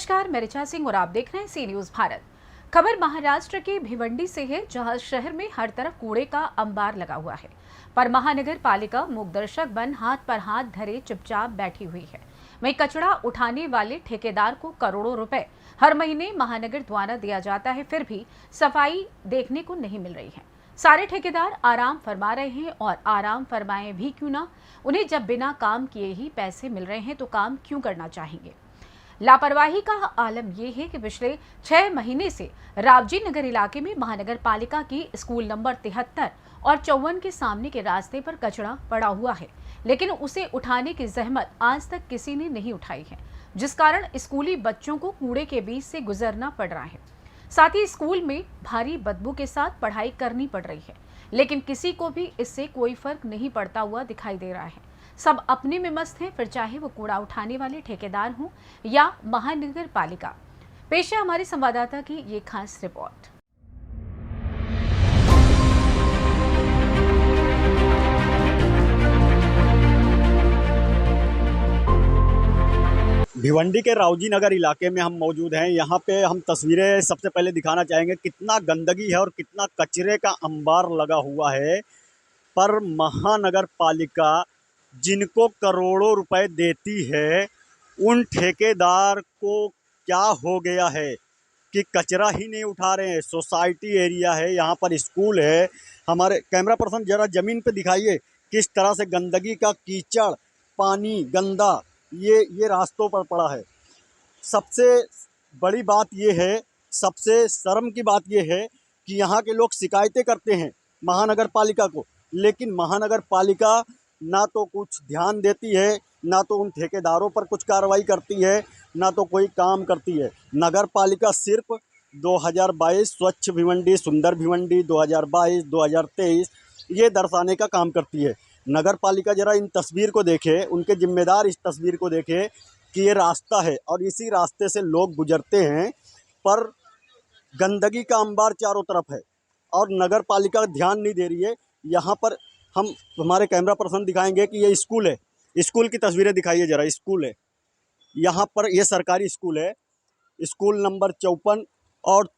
नमस्कार, मैं ऋचा सिंह और आप देख रहे हैं सी न्यूज भारत। खबर महाराष्ट्र के भिवंडी से है, जहां शहर में हर तरफ कूड़े का अंबार लगा हुआ है, पर महानगर पालिका मूकदर्शक बन हाथ पर हाथ धरे चुपचाप बैठी हुई है। वहीं कचरा उठाने वाले ठेकेदार को करोड़ों रुपए हर महीने महानगर द्वारा दिया जाता है, फिर भी सफाई देखने को नहीं मिल रही है। सारे ठेकेदार आराम फरमा रहे हैं, और आराम फरमाएं भी क्यों ना, उन्हें जब बिना काम किए ही पैसे मिल रहे हैं तो काम क्यों करना चाहेंगे। लापरवाही का आलम यह है कि पिछले 6 महीने से रावजी नगर इलाके में महानगर पालिका की स्कूल नंबर 73 और 54 के सामने के रास्ते पर कचरा पड़ा हुआ है, लेकिन उसे उठाने की जहमत आज तक किसी ने नहीं उठाई है, जिस कारण स्कूली बच्चों को कूड़े के बीच से गुजरना पड़ रहा है। साथ ही स्कूल में भारी बदबू के साथ पढ़ाई करनी पड़ रही है, लेकिन किसी को भी इससे कोई फर्क नहीं पड़ता हुआ दिखाई दे रहा है। सब अपने में मस्त हैं, फिर चाहे वो कूड़ा उठाने वाले ठेकेदार हों या महानगर पालिका। पेश है हमारे संवाददाता की ये खास रिपोर्ट। भिवंडी के रावजी नगर इलाके में हम मौजूद हैं। यहाँ पे हम तस्वीरें सबसे पहले दिखाना चाहेंगे, कितना गंदगी है और कितना कचरे का अंबार लगा हुआ है। पर महानगर पालिका जिनको करोड़ों रुपए देती है, उन ठेकेदार को क्या हो गया है कि कचरा ही नहीं उठा रहे हैं। सोसाइटी एरिया है, यहाँ पर स्कूल है। हमारे कैमरा पर्सन जरा ज़मीन पे दिखाइए किस तरह से गंदगी का कीचड़, पानी गंदा ये रास्तों पर पड़ा है। सबसे बड़ी बात ये है, सबसे शर्म की बात ये है कि यहाँ के लोग शिकायतें करते हैं महानगर पालिका को, लेकिन महानगर पालिका ना तो कुछ ध्यान देती है, ना तो उन ठेकेदारों पर कुछ कार्रवाई करती है, ना तो कोई काम करती है। नगर पालिका सिर्फ 2022 स्वच्छ भिवंडी, सुंदर भिवंडी 2022-2023 ये दर्शाने का काम करती है। नगर पालिका जरा इन तस्वीर को देखे, उनके जिम्मेदार इस तस्वीर को देखे कि ये रास्ता है और इसी रास्ते से लोग गुजरते हैं, पर गंदगी का अंबार चारों तरफ है और नगर पालिका ध्यान नहीं दे रही है। यहाँ पर हम हमारे कैमरा पर्सन दिखाएंगे कि ये स्कूल है। स्कूल की तस्वीरें दिखाइए जरा। स्कूल है, यहाँ पर ये सरकारी स्कूल है। स्कूल नंबर 54 और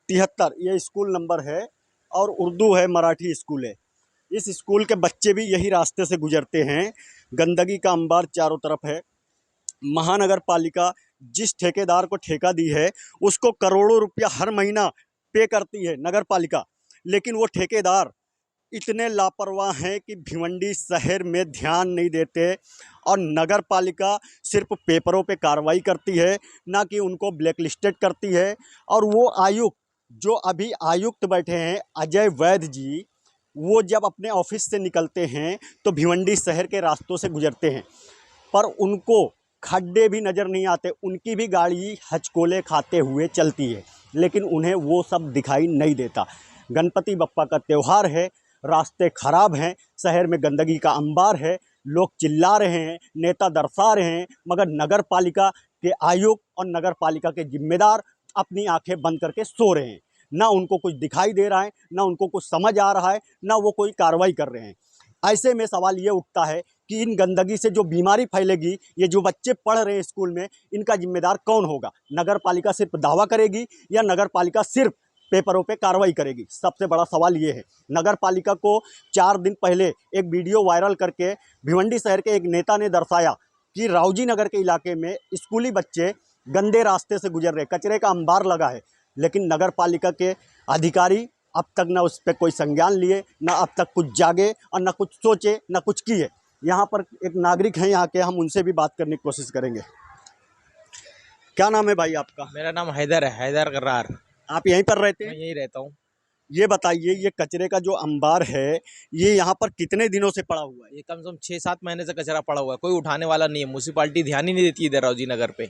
73 ये स्कूल नंबर है, और उर्दू है, मराठी स्कूल है। इस स्कूल के बच्चे भी यही रास्ते से गुजरते हैं। गंदगी का अंबार चारों तरफ है। महानगर पालिका जिस ठेकेदार को ठेका दी है, उसको करोड़ों रुपया हर महीना पे करती है नगर पालिका, लेकिन वो ठेकेदार इतने लापरवाह हैं कि भिवंडी शहर में ध्यान नहीं देते, और नगर पालिका सिर्फ पेपरों पे कार्रवाई करती है, ना कि उनको ब्लैकलिस्टेड करती है। और वो आयुक्त जो अभी आयुक्त बैठे हैं, अजय वैद्य जी, वो जब अपने ऑफिस से निकलते हैं तो भिवंडी शहर के रास्तों से गुजरते हैं, पर उनको खड्डे भी नज़र नहीं आते। उनकी भी गाड़ी हचकोले खाते हुए चलती है, लेकिन उन्हें वो सब दिखाई नहीं देता। गणपति बप्पा का त्यौहार है, रास्ते खराब हैं, शहर में गंदगी का अंबार है, लोग चिल्ला रहे हैं, नेता दर्शा रहे हैं, मगर नगर पालिका के आयुक्त और नगर पालिका के जिम्मेदार अपनी आंखें बंद करके सो रहे हैं। ना उनको कुछ दिखाई दे रहा है, ना उनको कुछ समझ आ रहा है, ना वो कोई कार्रवाई कर रहे हैं। ऐसे में सवाल ये उठता है कि इन गंदगी से जो बीमारी फैलेगी, ये जो बच्चे पढ़ रहे हैं स्कूल में, इनका जिम्मेदार कौन होगा? नगर पालिका सिर्फ दावा करेगी या नगर पालिका सिर्फ पेपरों पे कार्रवाई करेगी? सबसे बड़ा सवाल ये है। नगर पालिका को 4 दिन पहले एक वीडियो वायरल करके भिवंडी शहर के एक नेता ने दर्शाया कि रावजी नगर के इलाके में स्कूली बच्चे गंदे रास्ते से गुजर रहे, कचरे का अंबार लगा है, लेकिन नगर पालिका के अधिकारी अब तक ना उस पर कोई संज्ञान लिए, ना अब तक कुछ जागे और ना कुछ सोचे, ना कुछ किए। यहाँ पर एक नागरिक हैं यहाँ के, हम उनसे भी बात करने की कोशिश करेंगे। क्या नाम है भाई आपका? मेरा नाम हैदर है, हैदर करार। आप यहीं पर रहते मैं हैं? यहीं रहता हूँ। ये बताइए, ये कचरे का जो अंबार है, ये यहाँ पर कितने दिनों से पड़ा हुआ है? ये कम से कम 6-7 महीने से कचरा पड़ा हुआ है, कोई उठाने वाला नहीं है। म्यूनसिपालिटी ध्यान ही नहीं देती इधर रावजी नगर पे।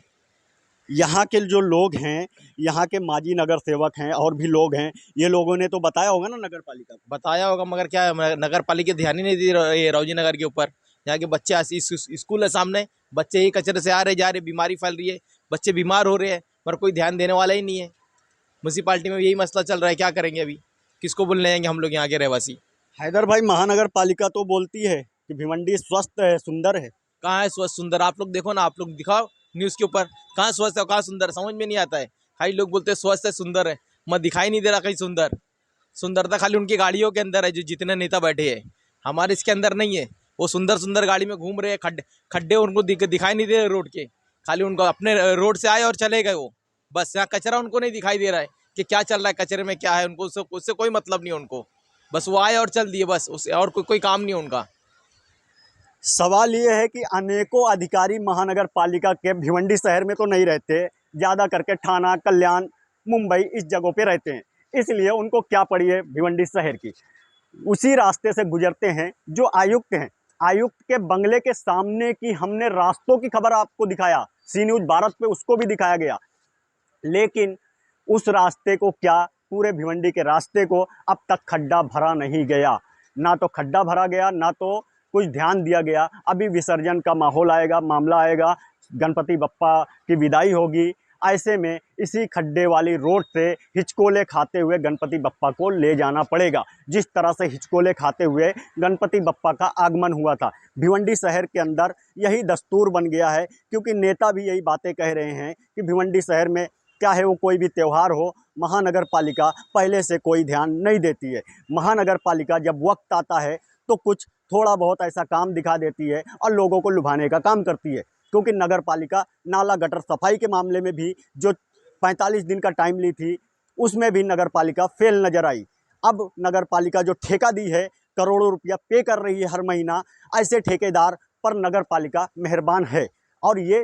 यहाँ के जो लोग हैं, यहाँ के माजी नगर सेवक हैं और भी लोग हैं, ये लोगों ने तो बताया होगा ना नगर पालिका को? बताया होगा, मगर क्या है, नगर पालिका ध्यान ही नहीं दी ये रावजी नगर के ऊपर। यहाँ के बच्चे स्कूल है सामने, बच्चे ही कचरे से आ रहे जा रहे, बीमारी फैल रही है, बच्चे बीमार हो रहे हैं, पर कोई ध्यान देने वाला ही नहीं है। म्यूनसिपालिटी में यही मसला चल रहा है, क्या करेंगे अभी? किसको बोलने जाएंगे हम लोग यहाँ के रहवासी? हैदर भाई, महानगर पालिका तो बोलती है कि भिवंडी स्वस्थ है, सुंदर है। कहाँ है स्वच्छ सुंदर? आप लोग देखो ना, आप लोग दिखाओ न्यूज़ के ऊपर। कहाँ स्वच्छ है कहाँ सुंदर, समझ में नहीं आता है। खाली लोग बोलते हैं स्वच्छ है सुंदर है, मत दिखाई नहीं दे रहा कहीं सुंदरता खाली उनकी गाड़ियों के अंदर है, जो जितने नेता बैठे हैं। हमारे इसके अंदर नहीं है। वो सुंदर सुंदर गाड़ी में घूम रहे हैं, खड्डे उनको दिखाई नहीं दे रहे रोड के। खाली उनको अपने रोड से आए और चले गए वो, बस। यहाँ कचरा उनको नहीं दिखाई दे रहा है कि क्या चल रहा है, कचरे में क्या है, उनको उससे कोई मतलब नहीं है उनको। बस वो आए और चल दिए, बस। उससे और कोई काम नहीं है उनका। सवाल ये है कि अनेकों अधिकारी महानगर पालिका के भिवंडी शहर में तो नहीं रहते, ज़्यादा करके ठाणा, कल्याण, मुंबई इस जगहों पे रहते हैं, इसलिए उनको क्या पड़ी है भिवंडी शहर की। उसी रास्ते से गुजरते हैं जो आयुक्त हैं। आयुक्त के बंगले के सामने की हमने रास्तों की खबर आपको दिखाया, सी न्यूज़ भारत पे उसको भी दिखाया गया, लेकिन उस रास्ते को क्या, पूरे भिवंडी के रास्ते को अब तक खड्डा भरा नहीं गया। ना तो खड्डा भरा गया, ना तो कुछ ध्यान दिया गया। अभी विसर्जन का माहौल आएगा, मामला आएगा, गणपति बप्पा की विदाई होगी। ऐसे में इसी खड्डे वाली रोड से हिचकोले खाते हुए गणपति बप्पा को ले जाना पड़ेगा। जिस तरह से हिचकोले खाते हुए गणपति बप्पा का आगमन हुआ था भिवंडी शहर के अंदर, यही दस्तूर बन गया है। क्योंकि नेता भी यही बातें कह रहे हैं कि भिवंडी शहर में क्या है, वो कोई भी त्यौहार हो, महानगर पालिका पहले से कोई ध्यान नहीं देती है। महानगर पालिका जब वक्त आता है तो कुछ थोड़ा बहुत ऐसा काम दिखा देती है और लोगों को लुभाने का काम करती है। क्योंकि नगर पालिका नाला गटर सफाई के मामले में भी जो 45 दिन का टाइम ली थी, उसमें भी नगर पालिका फेल नजर आई। अब नगर पालिका जो ठेका दी है, करोड़ों रुपया पे कर रही है हर महीना, ऐसे ठेकेदार पर नगर पालिका मेहरबान है। और ये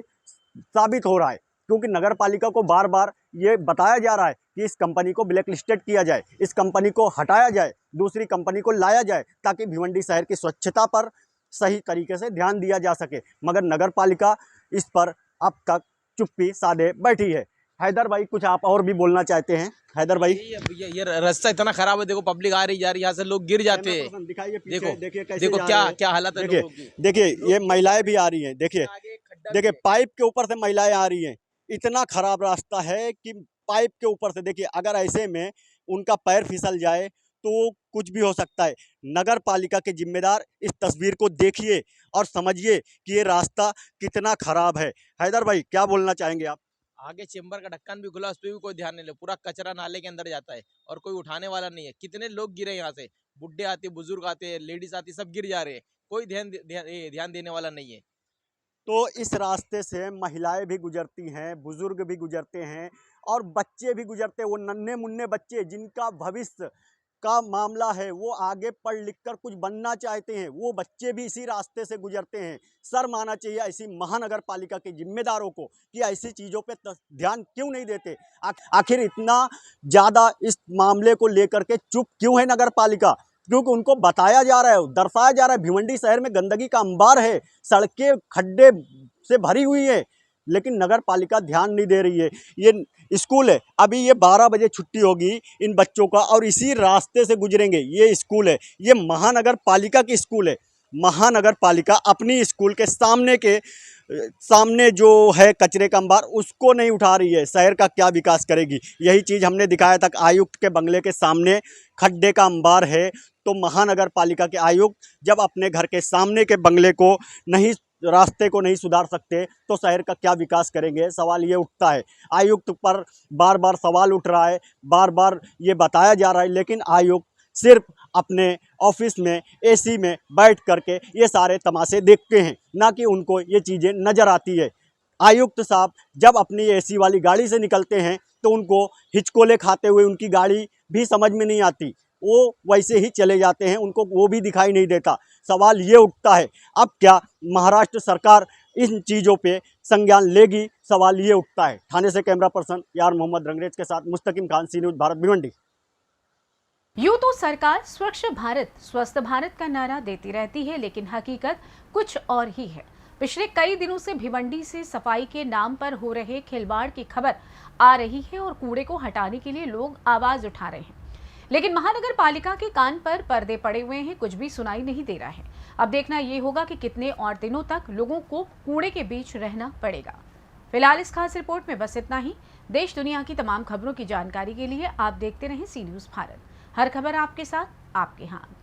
साबित हो रहा है क्योंकि नगर पालिका को बार बार ये बताया जा रहा है कि इस कंपनी को ब्लैक लिस्टेड किया जाए, इस कंपनी को हटाया जाए, दूसरी कंपनी को लाया जाए, ताकि भिवंडी शहर की स्वच्छता पर सही तरीके से ध्यान दिया जा सके। मगर नगर पालिका इस पर अब तक चुप्पी साधे बैठी है। हैदर भाई, कुछ आप और भी बोलना चाहते हैं? हैदर भाई, ये रास्ता इतना खराब है, देखो पब्लिक आ रही जा रही, यहाँ से लोग गिर जाते हैं। दिखाइए पीछे, देखो देखिए कैसे देखो जा क्या रहे हैं। क्या हालत है लोगों की। देखिए ये महिलाएं भी आ रही हैं, देखिए देखिए पाइप के ऊपर से महिलाएं आ रही हैं। इतना खराब रास्ता है कि पाइप के ऊपर से, देखिए अगर ऐसे में उनका पैर फिसल जाए तो कुछ भी हो सकता है। नगर पालिका के जिम्मेदार इस तस्वीर को देखिए और समझिए कि ये रास्ता कितना खराब है। हैदर भाई, क्या बोलना चाहेंगे आप? आगे चेंबर का ढक्कन भी खुला, उस पर भी कोई ध्यान नहीं ले, पूरा कचरा नाले के अंदर जाता है और कोई उठाने वाला नहीं है। कितने लोग गिरे यहाँ से, बुढ़े आते, बुजुर्ग आते, लेडीज आती, सब गिर जा रहे हैं, कोई ध्यान देने वाला नहीं है। तो इस रास्ते से महिलाएं भी गुजरती हैं, बुजुर्ग भी गुजरते हैं और बच्चे भी गुजरते हैं। वो नन्हे मुन्ने बच्चे जिनका भविष्य का मामला है, वो आगे पढ़ लिख कर कुछ बनना चाहते हैं, वो बच्चे भी इसी रास्ते से गुजरते हैं। शर्म आना चाहिए ऐसी महानगर पालिका के जिम्मेदारों को कि ऐसी चीज़ों पे ध्यान क्यों नहीं देते। आखिर इतना ज़्यादा इस मामले को लेकर के चुप क्यों है नगर पालिका? क्योंकि उनको बताया जा रहा है, दर्शाया जा रहा है, भिवंडी शहर में गंदगी का अंबार है, सड़कें खड्डे से भरी हुई है, लेकिन नगर पालिका ध्यान नहीं दे रही है। ये स्कूल है, अभी ये 12 बजे छुट्टी होगी इन बच्चों का और इसी रास्ते से गुजरेंगे। ये स्कूल है, ये महानगर पालिका की स्कूल है। महानगर पालिका अपनी स्कूल के सामने जो है कचरे का अंबार, उसको नहीं उठा रही है। शहर का क्या विकास करेगी? यही चीज़ हमने दिखाया था। आयुक्त के बंगले के सामने खड्डे का अंबार है, तो महानगर पालिका के आयुक्त जब अपने घर के सामने के बंगले को नहीं, रास्ते को नहीं सुधार सकते तो शहर का क्या विकास करेंगे? सवाल ये उठता है। आयुक्त पर बार बार सवाल उठ रहा है, बार बार ये बताया जा रहा है, लेकिन आयुक्त सिर्फ अपने ऑफिस में एसी में बैठ करके ये सारे तमाशे देखते हैं, ना कि उनको ये चीज़ें नज़र आती है। आयुक्त साहब जब अपनी एसी वाली गाड़ी से निकलते हैं तो उनको हिचकोले खाते हुए उनकी गाड़ी भी समझ में नहीं आती, वो वैसे ही चले जाते हैं, उनको वो भी दिखाई नहीं देता। सवाल ये उठता है, अब क्या महाराष्ट्र सरकार इन चीज़ों पे संज्ञान लेगी? सवाल ये उठता है। थाने से कैमरा पर्सन यार मोहम्मद रंगरेज के साथ मुस्तकिम खान, सी न्यूज़ भारत, भिवंडी। यूं तो सरकार स्वच्छ भारत, स्वस्थ भारत का नारा देती रहती है, लेकिन हकीकत कुछ और ही है। पिछले कई दिनों से भिवंडी से सफाई के नाम पर हो रहे खिलवाड़ की खबर आ रही है और कूड़े को हटाने के लिए लोग आवाज उठा रहे हैं, लेकिन महानगर पालिका के कान पर पर्दे पड़े हुए हैं, कुछ भी सुनाई नहीं दे रहा है। अब देखना यह होगा कि कितने और दिनों तक लोगों को कूड़े के बीच रहना पड़ेगा। फिलहाल इस खास रिपोर्ट में बस इतना ही। देश दुनिया की तमाम खबरों की जानकारी के लिए आप देखते रहें सी न्यूज़ भारत। हर खबर आपके साथ, आपके हाथ।